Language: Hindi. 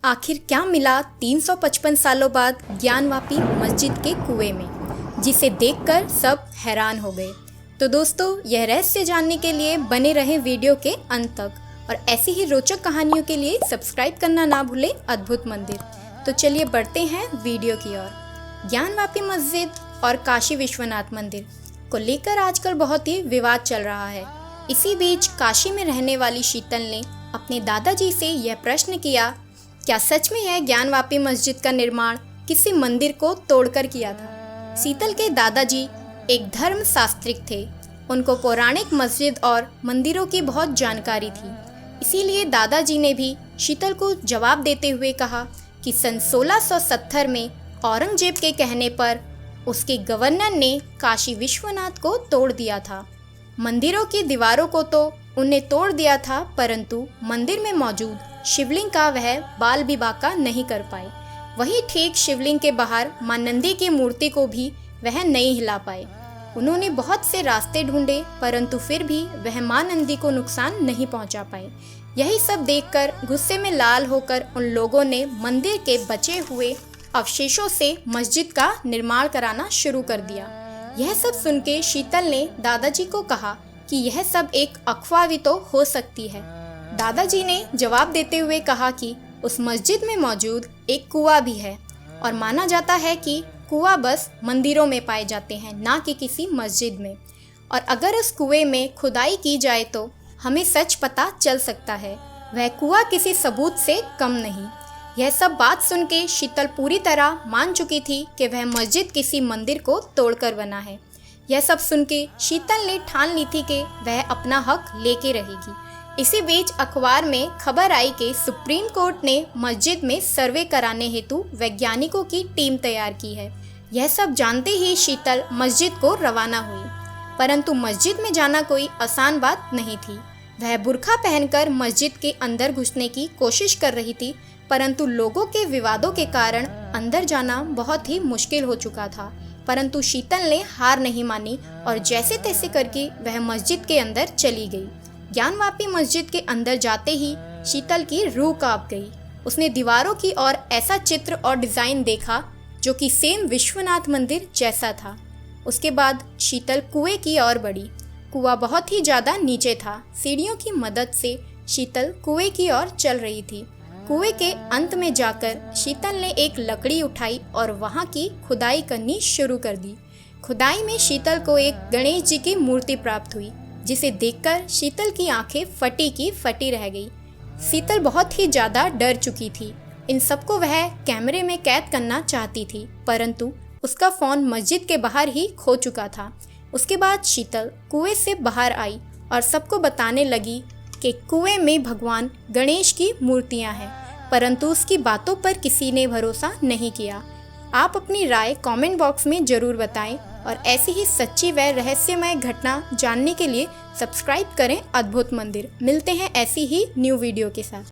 आखिर क्या मिला 355 सालों बाद ज्ञानवापी मस्जिद के कुएं में, जिसे देखकर सब हैरान हो गए। तो दोस्तों, यह रहस्य जानने के लिए बने रहें वीडियो के अंत तक, और ऐसी ही रोचक कहानियों के लिए सब्सक्राइब करना ना भूलें अद्भुत मंदिर। तो चलिए बढ़ते हैं वीडियो की ओर। ज्ञानवापी मस्जिद और काशी विश्वनाथ मंदिर को लेकर आजकल बहुत ही विवाद चल रहा है। इसी बीच काशी में रहने वाली शीतल ने अपने दादाजी से यह प्रश्न किया, क्या सच में यह ज्ञानवापी मस्जिद का निर्माण किसी मंदिर को तोड़कर किया था? शीतल के दादाजी एक धर्मशास्त्रिक थे। उनको पौराणिक मस्जिद और मंदिरों की बहुत जानकारी थी। इसीलिए दादाजी ने भी शीतल को जवाब देते हुए कहा कि सन 1670 में औरंगजेब के कहने पर उसके गवर्नर ने काशी विश्वनाथ को तोड़ दिया था। मंदिरों की दीवारों को तो उन्हें तोड़ दिया था, परंतु मंदिर में मौजूद शिवलिंग का वह बाल भी बांका नहीं कर पाए। वहीं ठीक शिवलिंग के बाहर मां नंदी की मूर्ति को भी वह नहीं हिला पाए। उन्होंने बहुत से रास्ते ढूंढे, परंतु फिर भी वह मां नंदी को नुकसान नहीं पहुंचा पाए। यही सब देखकर गुस्से में लाल होकर उन लोगों ने मंदिर के बचे हुए अवशेषों से मस्जिद का निर्माण कराना शुरू कर दिया। यह सब सुन के शीतल ने दादाजी को कहा कि यह सब एक अफवाह भी तो हो सकती है। दादाजी ने जवाब देते हुए कहा कि उस मस्जिद में मौजूद एक कुआं भी है, और माना जाता है कि कुआं बस मंदिरों में पाए जाते हैं, ना कि किसी मस्जिद में। और अगर उस कुएं में खुदाई की जाए तो हमें सच पता चल सकता है। वह कुआं किसी सबूत से कम नहीं। यह सब बात सुन के शीतल पूरी तरह मान चुकी थी कि वह मस्जिद किसी मंदिर को तोड़कर बना है। यह सब सुन के शीतल ने ठान ली थी कि वह अपना हक लेके रहेगी। इसी बीच अखबार में खबर आई कि सुप्रीम कोर्ट ने मस्जिद में सर्वे कराने हेतु वैज्ञानिकों की टीम तैयार की है। यह सब जानते ही शीतल मस्जिद को रवाना हुई, परंतु मस्जिद में जाना कोई आसान बात नहीं थी। वह बुर्का पहनकर मस्जिद के अंदर घुसने की कोशिश कर रही थी, परंतु लोगों के विवादों के कारण अंदर जाना बहुत ही मुश्किल हो चुका था। परंतु शीतल ने हार नहीं मानी और जैसे तैसे करके वह मस्जिद के अंदर चली गई। ज्ञानवापी मस्जिद के अंदर जाते ही शीतल की रूह कांप गई। उसने दीवारों की ओर ऐसा चित्र और डिजाइन देखा जो कि सेम विश्वनाथ मंदिर जैसा था। उसके बाद शीतल कुएं की ओर बढ़ी। कुआं बहुत ही ज्यादा नीचे था। सीढ़ियों की मदद से शीतल कुएं की ओर चल रही थी। कुएं के अंत में जाकर शीतल ने एक लकड़ी उठाई और वहां की खुदाई करनी शुरू कर दी। खुदाई में शीतल को एक गणेश जी की मूर्ति प्राप्त हुई, जिसे देखकर शीतल की आंखें फटी की फटी रह गई। शीतल बहुत ही ज्यादा डर चुकी थी। इन सबको वह कैमरे में कैद करना चाहती थी, परंतु उसका फोन मस्जिद के बाहर ही खो चुका था। उसके बाद शीतल कुएं से बाहर आई और सबको बताने लगी कि कुएं में भगवान गणेश की मूर्तियां हैं, परंतु उसकी बातों पर किसी ने भरोसा नहीं किया। आप अपनी राय कमेंट बॉक्स में ज़रूर बताएं, और ऐसी ही सच्ची व रहस्यमय घटना जानने के लिए सब्सक्राइब करें अद्भुत मंदिर। मिलते हैं ऐसी ही न्यू वीडियो के साथ।